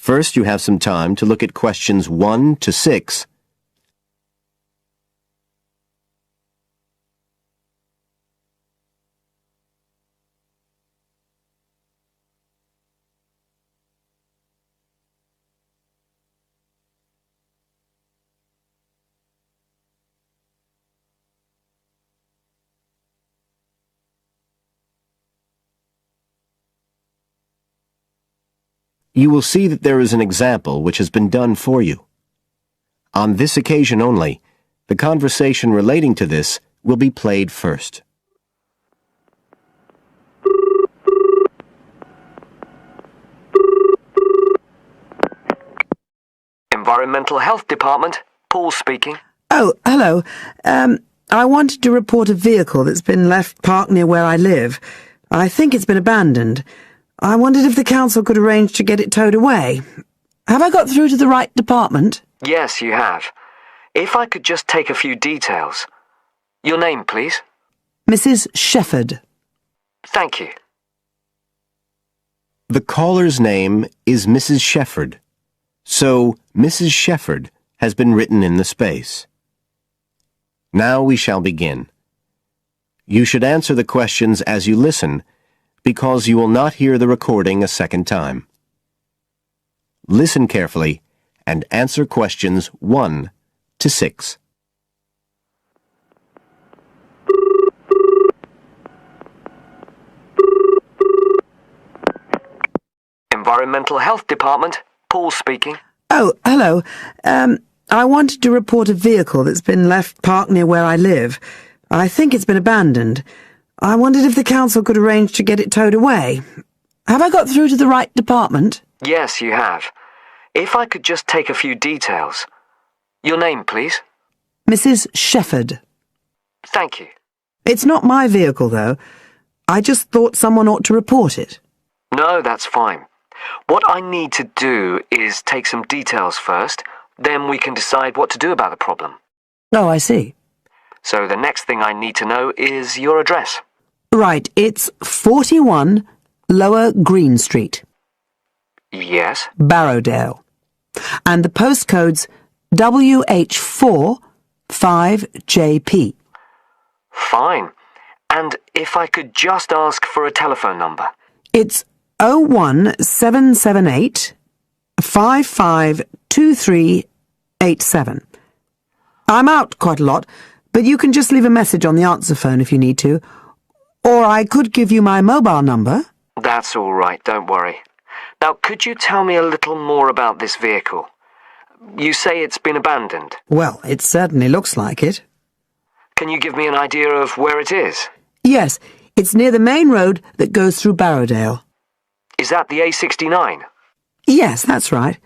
First, you have some time to look at questions 1 to 6. You will see that there is an example which has been done for you. On this occasion only, the conversation relating to this will be played first. Environmental Health Department, Paul speaking. Oh, hello. I wanted to report a vehicle that's been left parked near where I live. I think it's been abandoned. I wondered if the council could arrange to get it towed away. Have I got through to the right department? Yes, you have. If I could just take a few details. Your name, please? Mrs. Shefford. Thank you. The caller's name is Mrs. Shefford, so Mrs. Shefford has been written in the space. Now we shall begin. You should answer the questions as you listen, because you will not hear the recording a second time. Listen carefully and answer questions 1 to 6. Environmental Health Department, Paul speaking. Oh, hello. I wanted to report a vehicle that's been left parked near where I live. I think it's been abandoned. I wondered if the council could arrange to get it towed away. Have I got through to the right department? Yes, you have. If I could just take a few details. Your name, please? Mrs. Shefford. Thank you. It's not my vehicle, though. I just thought someone ought to report it. No, that's fine. What I need to do is take some details first, then we can decide what to do about the problem. Oh, I see. So the next thing I need to know is your address. Right, it's 41 Lower Green Street. Yes? Barrowdale. And the postcode's WH4 5JP. Fine. And if I could just ask for a telephone number. It's 01778 552387. I'm out quite a lot, but you can just leave a message on the answer phone if you need to. Or I could give you my mobile number. That's all right, don't worry. Now, could you tell me a little more about this vehicle? You say it's been abandoned. Well, it certainly looks like it. Can you give me an idea of where it is? Yes, it's near the main road that goes through Barrowdale. Is that the A69? Yes, that's right.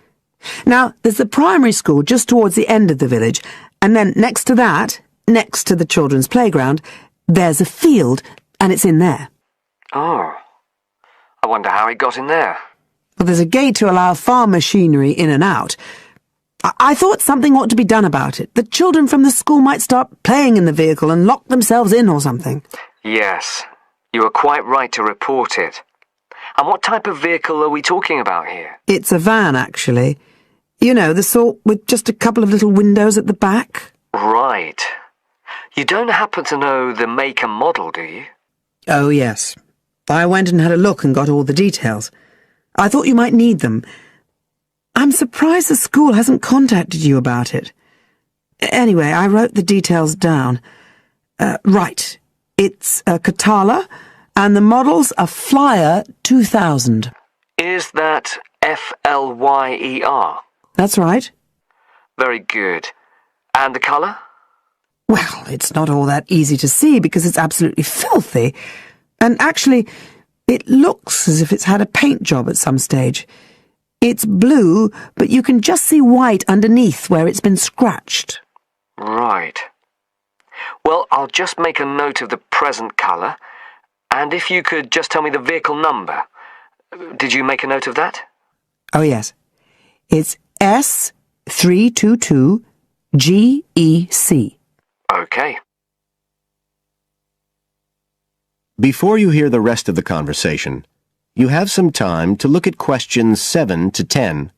Now, there's the primary school just towards the end of the village, and then next to that, next to the children's playground, there's a field, and it's in there. Oh. I wonder how it got in there. Well, there's a gate to allow farm machinery in and out. I thought something ought to be done about it. The children from the school might start playing in the vehicle and lock themselves in or something. Yes, you are quite right to report it. And what type of vehicle are we talking about here? It's a van, actually. You know, the sort with just a couple of little windows at the back. Right. You don't happen to know the make and model, do you? Oh, yes. I went and had a look and got all the details. I thought you might need them. I'm surprised the school hasn't contacted you about it. Anyway, I wrote the details down. Right. It's a Catala, and the model's a Flyer 2000. Is that Flyer? That's right. Very good. And the colour? Well, it's not all that easy to see because it's absolutely filthy. And actually, it looks as if it's had a paint job at some stage. It's blue, but you can just see white underneath where it's been scratched. Right. Well, I'll just make a note of the present colour, and if you could just tell me the vehicle number. Did you make a note of that? Oh, yes. It's S322GEC. Okay. Before you hear the rest of the conversation, you have some time to look at questions 7 to 10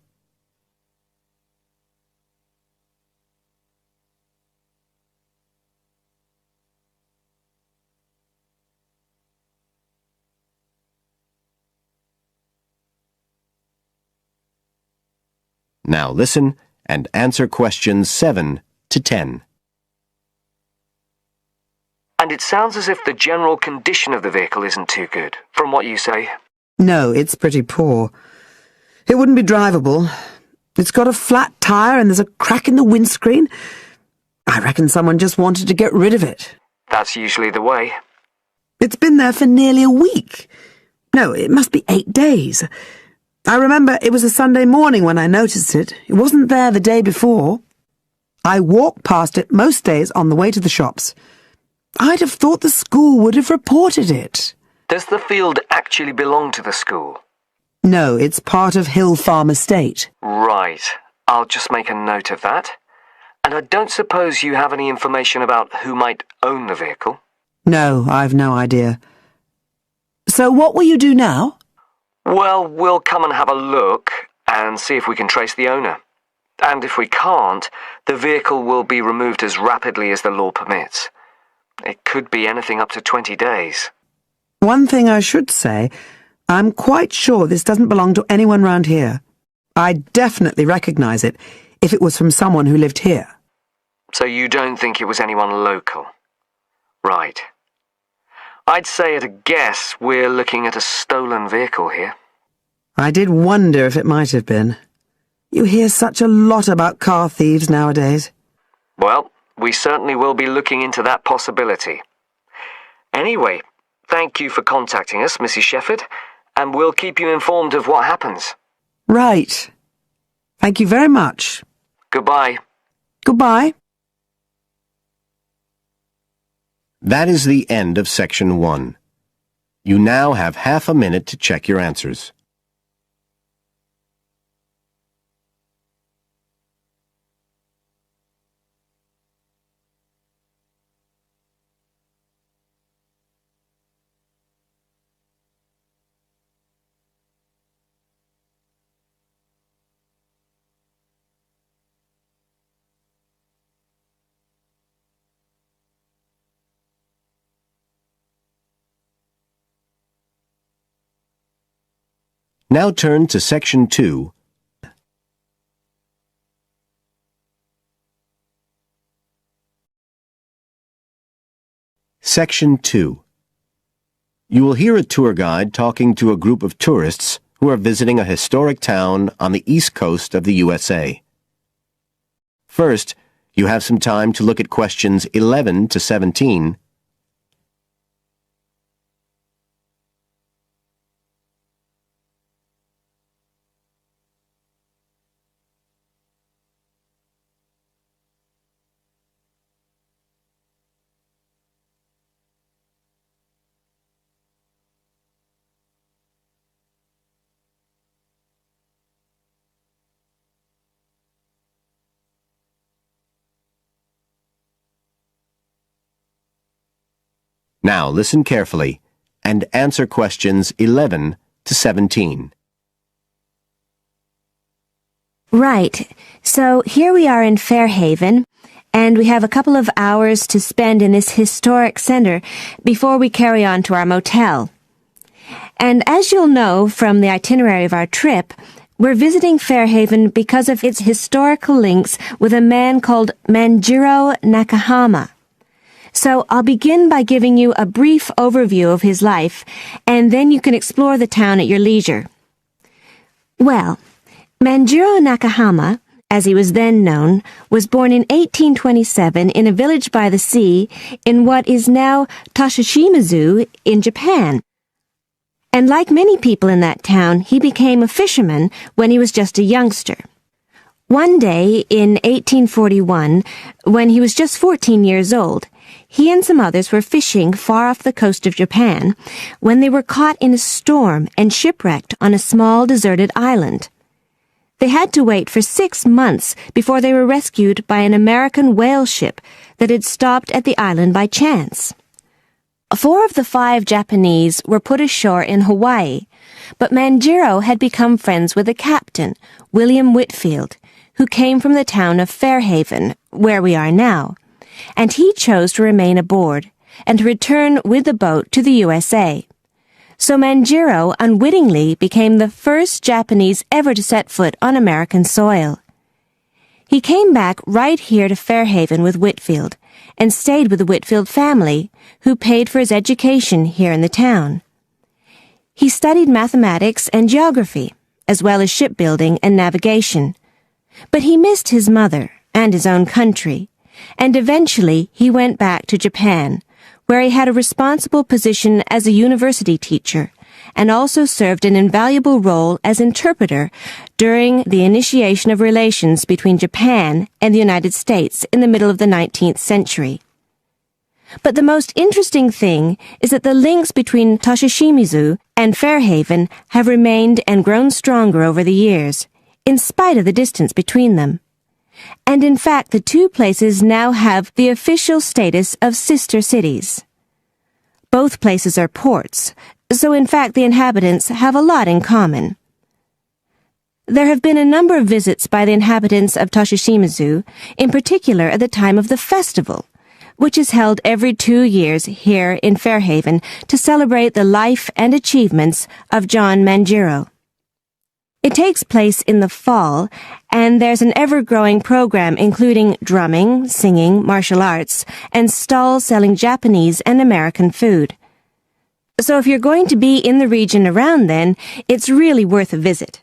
Now listen and answer questions 7 to 10. And it sounds as if the general condition of the vehicle isn't too good, from what you say. No, it's pretty poor. It wouldn't be drivable. It's got a flat tire and there's a crack in the windscreen. I reckon someone just wanted to get rid of it. That's usually the way. It's been there for nearly a week. No, it must be 8 days. I remember it was a Sunday morning when I noticed it. It wasn't there the day before. I walk past it most days on the way to the shops. I'd have thought the school would have reported it. Does the field actually belong to the school? No, it's part of Hill Farm Estate. Right. I'll just make a note of that. And I don't suppose you have any information about who might own the vehicle? No, I've no idea. So what will you do now? Well, we'll come and have a look and see if we can trace the owner. And if we can't, the vehicle will be removed as rapidly as the law permits. It could be anything up to 20 days. One thing I should say, I'm quite sure this doesn't belong to anyone round here. I'd definitely recognise it if it was from someone who lived here. So you don't think it was anyone local? Right. I'd say at a guess we're looking at a stolen vehicle here. I did wonder if it might have been. You hear such a lot about car thieves nowadays. Well, we certainly will be looking into that possibility. Anyway, thank you for contacting us, Mrs. Shefford, and we'll keep you informed of what happens. Right. Thank you very much. Goodbye. Goodbye. That is the end of Section 1. You now have half a minute to check your answers. Now turn to Section 2. Section 2. You will hear a tour guide talking to a group of tourists who are visiting a historic town on the east coast of the USA. First, you have some time to look at questions 11 to 17. Now listen carefully and answer questions 11 to 17. Right. So here we are in Fairhaven, and we have a couple of hours to spend in this historic center before we carry on to our motel. And as you'll know from the itinerary of our trip, we're visiting Fairhaven because of its historical links with a man called Manjiro Nakahama. So I'll begin by giving you a brief overview of his life, and then you can explore the town at your leisure. Well, Manjiro Nakahama, as he was then known, was born in 1827 in a village by the sea in what is now Toshishimazu in Japan. And like many people in that town, he became a fisherman when he was just a youngster. One day in 1841, when he was just 14 years old, he and some others were fishing far off the coast of Japan when they were caught in a storm and shipwrecked on a small deserted island. They had to wait for 6 months before they were rescued by an American whale ship that had stopped at the island by chance. 4 of the 5 Japanese were put ashore in Hawaii, but Manjiro had become friends with the captain, William Whitfield, who came from the town of Fairhaven, where we are now, and he chose to remain aboard and to return with the boat to the USA. So Manjiro unwittingly became the first Japanese ever to set foot on American soil. He came back right here to Fairhaven with Whitfield and stayed with the Whitfield family, who paid for his education here in the town. He studied mathematics and geography, as well as shipbuilding and navigation. But he missed his mother and his own country, and eventually he went back to Japan, where he had a responsible position as a university teacher and also served an invaluable role as interpreter during the initiation of relations between Japan and the United States in the middle of the 19th century. But the most interesting thing is that the links between Toshishimizu and Fairhaven have remained and grown stronger over the years, in spite of the distance between them. And in fact, the two places now have the official status of sister cities. Both places are ports, so in fact the inhabitants have a lot in common. There have been a number of visits by the inhabitants of Toshishimizu, in particular at the time of the festival, which is held every 2 years here in Fairhaven to celebrate the life and achievements of John Manjiro. It takes place in the fall, and there's an ever-growing program including drumming, singing, martial arts, and stalls selling Japanese and American food. So if you're going to be in the region around then, it's really worth a visit.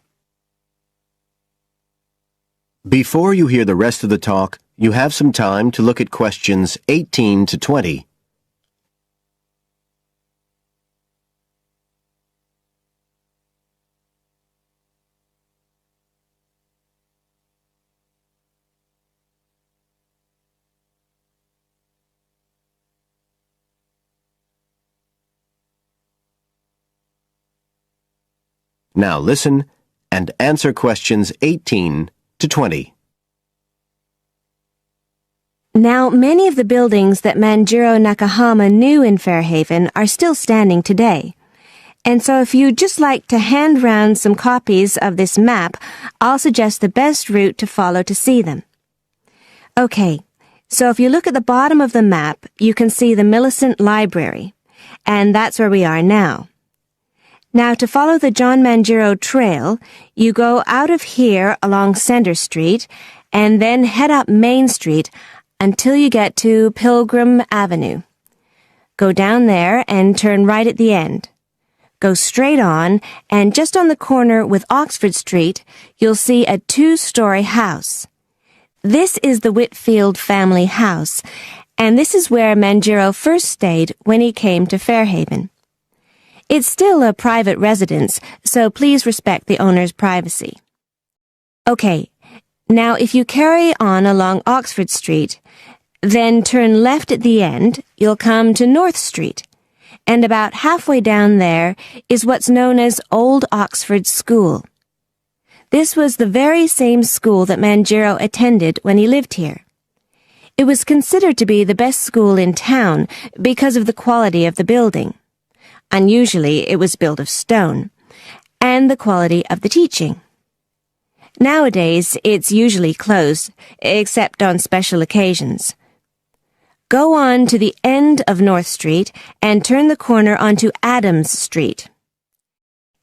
Before you hear the rest of the talk, you have some time to look at questions 18 to 20. Now listen and answer questions 18 to 20. Now, many of the buildings that Manjiro Nakahama knew in Fairhaven are still standing today. And so if you'd just like to hand round some copies of this map, I'll suggest the best route to follow to see them. Okay, so if you look at the bottom of the map, you can see the Millicent Library, and that's where we are now. Now, to follow the John Manjiro Trail, you go out of here along Center Street and then head up Main Street until you get to Pilgrim Avenue. Go down there and turn right at the end. Go straight on, and just on the corner with Oxford Street, you'll see a 2-story house. This is the Whitfield family house, and this is where Manjiro first stayed when he came to Fairhaven. It's still a private residence, so please respect the owner's privacy. Okay, now if you carry on along Oxford Street, then turn left at the end, you'll come to North Street, and about halfway down there is what's known as Old Oxford School. This was the very same school that Manjiro attended when he lived here. It was considered to be the best school in town because of the quality of the building. Unusually, it was built of stone, and the quality of the teaching. Nowadays, it's usually closed, except on special occasions. Go on to the end of North Street and turn the corner onto Adams Street.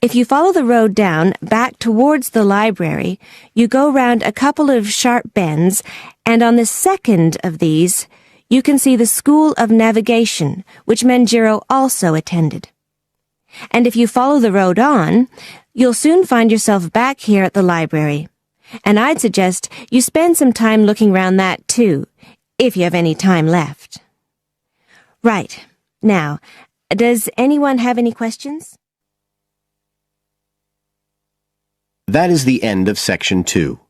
If you follow the road down back towards the library, you go round a couple of sharp bends, and on the second of these, you can see the School of Navigation, which Manjiro also attended. And if you follow the road on, you'll soon find yourself back here at the library. And I'd suggest you spend some time looking around that too, if you have any time left. Right. Now, does anyone have any questions? That is the end of section 2.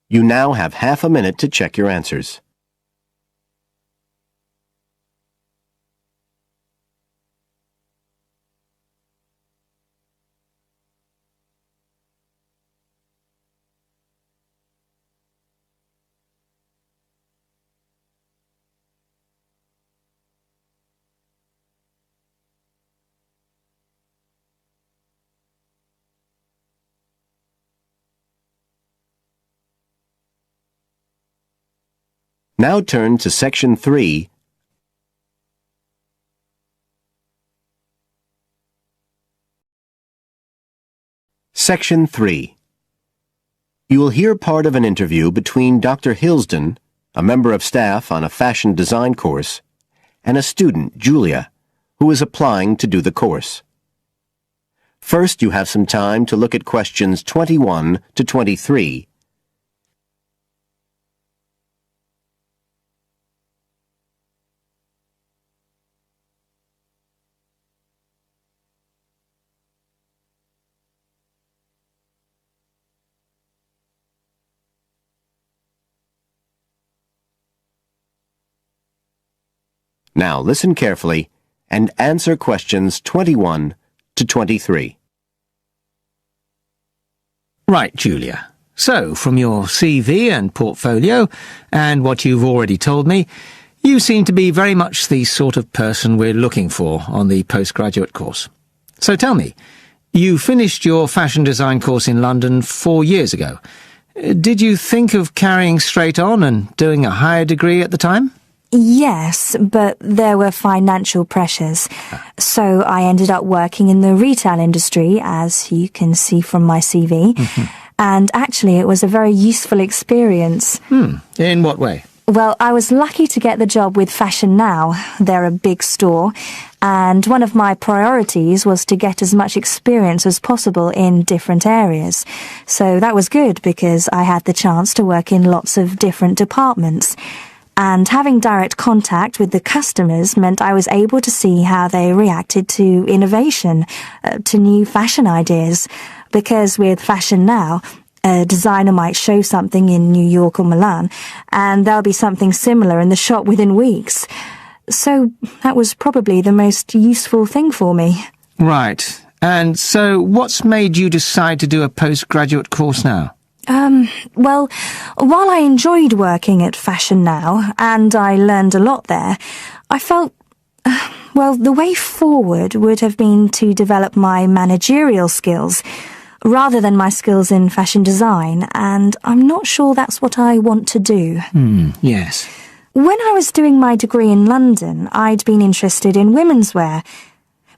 You now have half a minute to check your answers. Now turn to section 3, Section 3. You will hear part of an interview between Dr. Hilsden, a member of staff on a fashion design course, and a student, Julia, who is applying to do the course. First, you have some time to look at questions 21 to 23. Now listen carefully and answer questions 21 to 23. Right, Julia. So, from your CV and portfolio, and what you've already told me, you seem to be very much the sort of person we're looking for on the postgraduate course. So tell me, you finished your fashion design course in London 4 years ago. Did you think of carrying straight on and doing a higher degree at the time? Yes, but there were financial pressures. So I ended up working in the retail industry, as you can see from my CV. And actually, it was a very useful experience. In what way? Well, I was lucky to get the job with Fashion Now. They're a big store. And one of my priorities was to get as much experience as possible in different areas. So that was good because I had the chance to work in lots of different departments. And having direct contact with the customers meant I was able to see how they reacted to innovation, to new fashion ideas. Because with Fashion Now, a designer might show something in New York or Milan, and there'll be something similar in the shop within weeks. So that was probably the most useful thing for me. Right. And so what's made you decide to do a postgraduate course now? Well, while I enjoyed working at Fashion Now, and I learned a lot there, I felt, the way forward would have been to develop my managerial skills, rather than my skills in fashion design, and I'm not sure that's what I want to do. Yes. When I was doing my degree in London, I'd been interested in women's wear,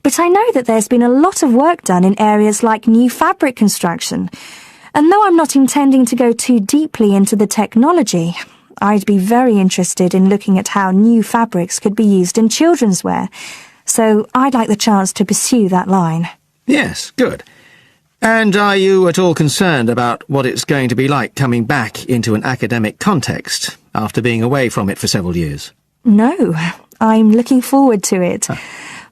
but I know that there's been a lot of work done in areas like new fabric construction. And though I'm not intending to go too deeply into the technology, I'd be very interested in looking at how new fabrics could be used in children's wear. So I'd like the chance to pursue that line. Yes, good. And are you at all concerned about what it's going to be like coming back into an academic context after being away from it for several years? No, I'm looking forward to it.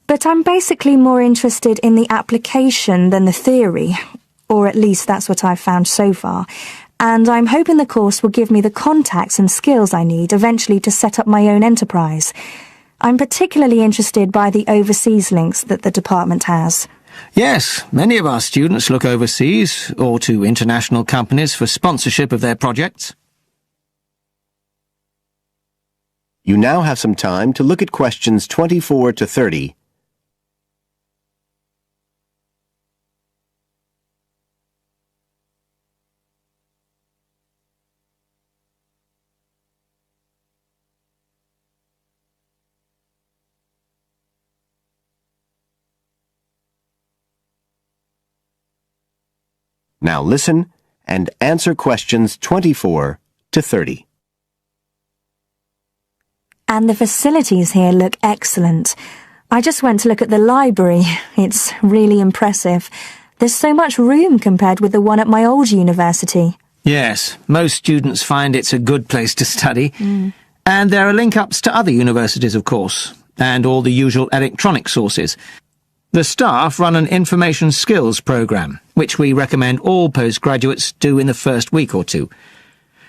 But I'm basically more interested in the application than the theory. Or at least that's what I've found so far, and I'm hoping the course will give me the contacts and skills I need eventually to set up my own enterprise. I'm particularly interested by the overseas links that the department has. Yes, many of our students look overseas or to international companies for sponsorship of their projects. You now have some time to look at questions 24 to 30. Now listen and answer questions 24 to 30. And the facilities here look excellent. I just went to look at the library. It's really impressive. There's so much room compared with the one at my old university. Yes, most students find it's a good place to study. And there are link-ups to other universities, of course, and all the usual electronic sources. The staff run an information skills program, which we recommend all postgraduates do in the first week or two.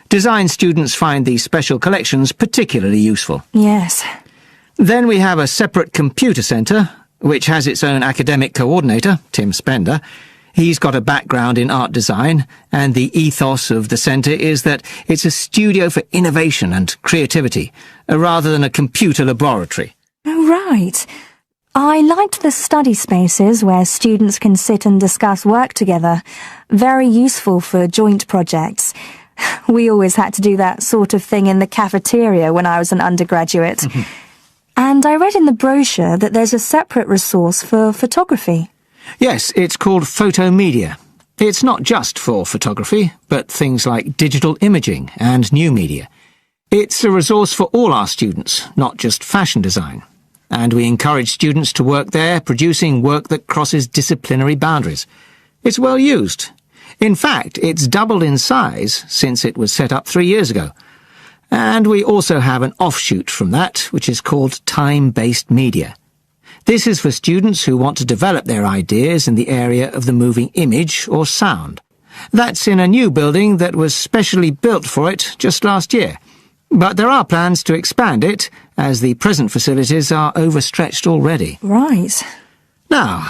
Design students find these special collections particularly useful. Yes. Then we have a separate computer centre, which has its own academic coordinator, Tim Spender. He's got a background in art design, and the ethos of the centre is that it's a studio for innovation and creativity, rather than a computer laboratory. Oh, right. I liked the study spaces where students can sit and discuss work together. Very useful for joint projects. We always had to do that sort of thing in the cafeteria when I was an undergraduate. And I read in the brochure that there's a separate resource for photography. Yes, it's called Photomedia. It's not just for photography, but things like digital imaging and new media. It's a resource for all our students, not just fashion design. And we encourage students to work there, producing work that crosses disciplinary boundaries. It's well used. In fact, it's doubled in size since it was set up 3 years ago. And we also have an offshoot from that, which is called time-based media. This is for students who want to develop their ideas in the area of the moving image or sound. That's in a new building that was specially built for it just last year. But there are plans to expand it, as the present facilities are overstretched already. Right. Now,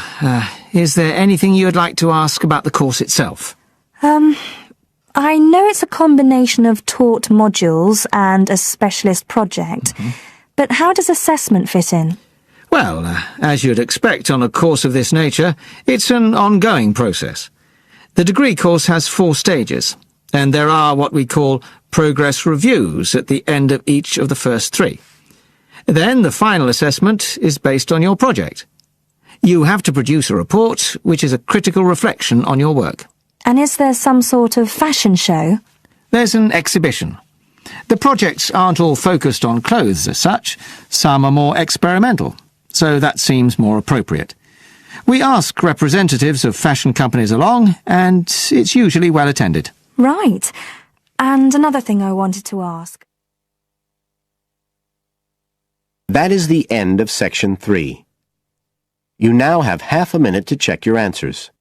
is there anything you would like to ask about the course itself? I know it's a combination of taught modules and a specialist project, but how does assessment fit in? Well, as you'd expect on a course of this nature, it's an ongoing process. The degree course has 4 stages, and there are what we call progress reviews at the end of each of the first 3. Then the final assessment is based on your project. You have to produce a report, which is a critical reflection on your work. And is there some sort of fashion show? There's an exhibition. The projects aren't all focused on clothes as such. Some are more experimental, so that seems more appropriate. We ask representatives of fashion companies along, and it's usually well attended. Right. And another thing I wanted to ask. That is the end of section 3. You now have half a minute to check your answers.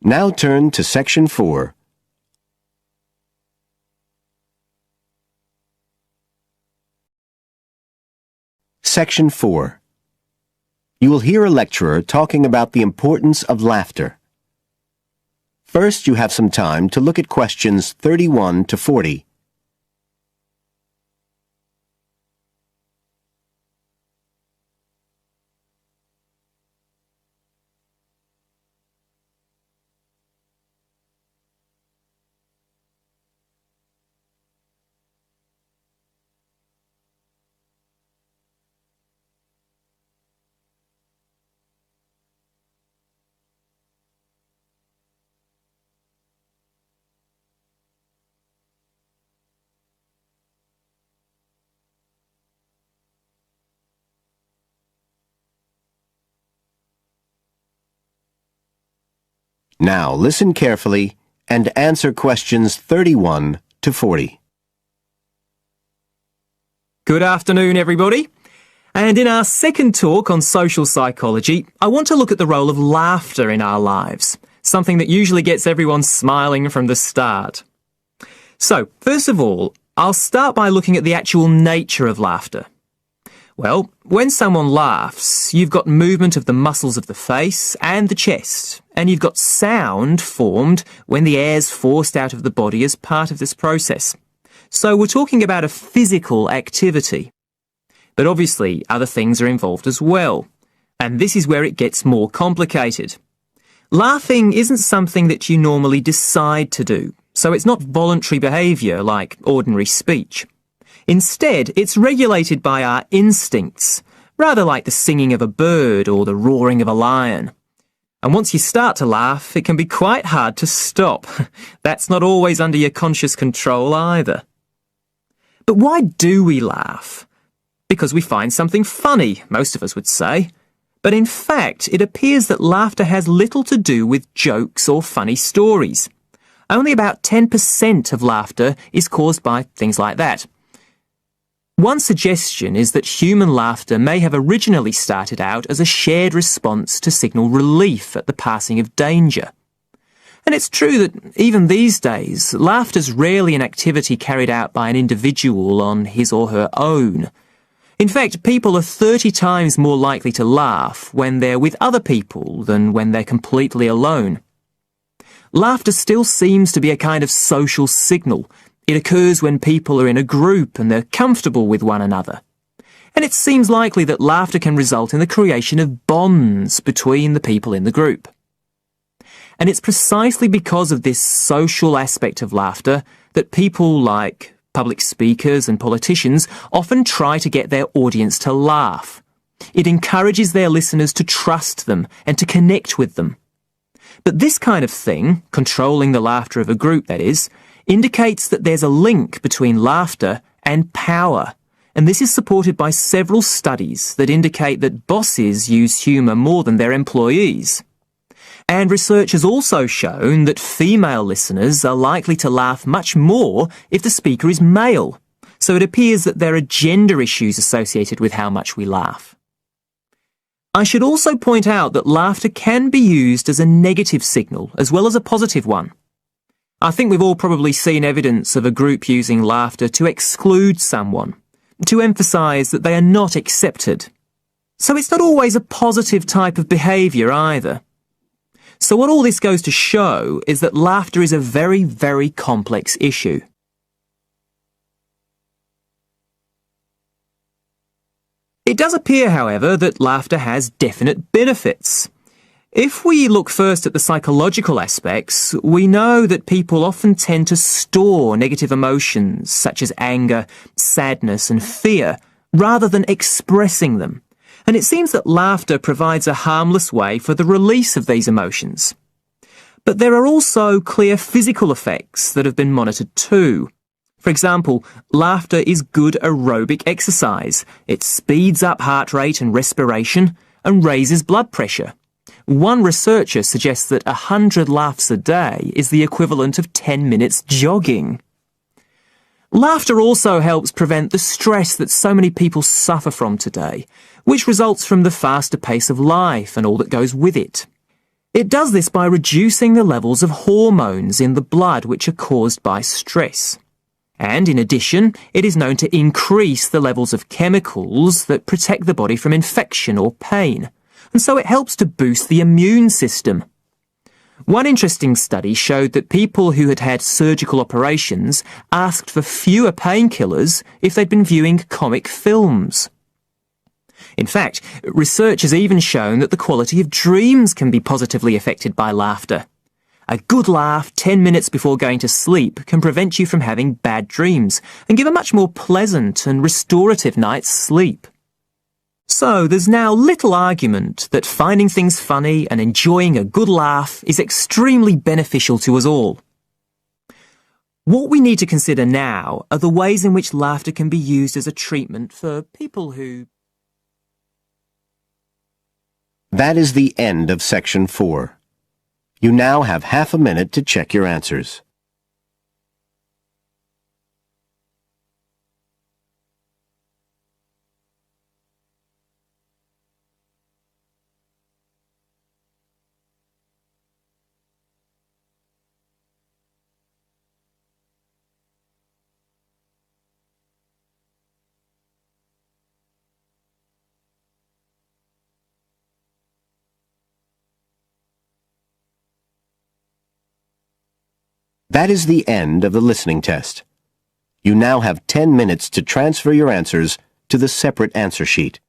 Now turn to section 4. Section 4. You will hear a lecturer talking about the importance of laughter. First, you have some time to look at questions 31 to 40. Now listen carefully and answer questions 31 to 40. Good afternoon, everybody. And in our second talk on social psychology, I want to look at the role of laughter in our lives, something that usually gets everyone smiling from the start. So, first of all, I'll start by looking at the actual nature of laughter. Well, when someone laughs, you've got movement of the muscles of the face and the chest, and you've got sound formed when the air's forced out of the body as part of this process. So we're talking about a physical activity. But obviously, other things are involved as well, and this is where it gets more complicated. Laughing isn't something that you normally decide to do, so it's not voluntary behaviour like ordinary speech. Instead, it's regulated by our instincts, rather like the singing of a bird or the roaring of a lion. And once you start to laugh, it can be quite hard to stop. That's not always under your conscious control either. But why do we laugh? Because we find something funny, most of us would say. But in fact, it appears that laughter has little to do with jokes or funny stories. Only about 10% of laughter is caused by things like that. One suggestion is that human laughter may have originally started out as a shared response to signal relief at the passing of danger. And it's true that even these days, laughter's rarely an activity carried out by an individual on his or her own. In fact, people are 30 times more likely to laugh when they're with other people than when they're completely alone. laughter still seems to be a kind of social signal. It occurs when people are in a group and they're comfortable with one another. And it seems likely that laughter can result in the creation of bonds between the people in the group. And it's precisely because of this social aspect of laughter that people like public speakers and politicians often try to get their audience to laugh. It encourages their listeners to trust them and to connect with them. But this kind of thing, controlling the laughter of a group that is, indicates that there's a link between laughter and power. And this is supported by several studies that indicate that bosses use humour more than their employees. And research has also shown that female listeners are likely to laugh much more if the speaker is male. So it appears that there are gender issues associated with how much we laugh. I should also point out that laughter can be used as a negative signal as well as a positive one. I think we've all probably seen evidence of a group using laughter to exclude someone, to emphasise that they are not accepted. So it's not always a positive type of behaviour either. So what all this goes to show is that laughter is a very, very complex issue. It does appear, however, that laughter has definite benefits. If we look first at the psychological aspects, we know that people often tend to store negative emotions such as anger, sadness and fear, rather than expressing them. And it seems that laughter provides a harmless way for the release of these emotions. But there are also clear physical effects that have been monitored too. For example, laughter is good aerobic exercise. It speeds up heart rate and respiration and raises blood pressure. One researcher suggests that 100 laughs a day is the equivalent of 10 minutes jogging. Laughter also helps prevent the stress that so many people suffer from today, which results from the faster pace of life and all that goes with it. It does this by reducing the levels of hormones in the blood which are caused by stress. And in addition, it is known to increase the levels of chemicals that protect the body from infection or pain, and so it helps to boost the immune system. One interesting study showed that people who had had surgical operations asked for fewer painkillers if they'd been viewing comic films. In fact, research has even shown that the quality of dreams can be positively affected by laughter. A good laugh 10 minutes before going to sleep can prevent you from having bad dreams and give a much more pleasant and restorative night's sleep. So there's now little argument that finding things funny and enjoying a good laugh is extremely beneficial to us all. What we need to consider now are the ways in which laughter can be used as a treatment for people who... That is the end of section 4. You now have half a minute to check your answers. That is the end of the listening test. You now have 10 minutes to transfer your answers to the separate answer sheet.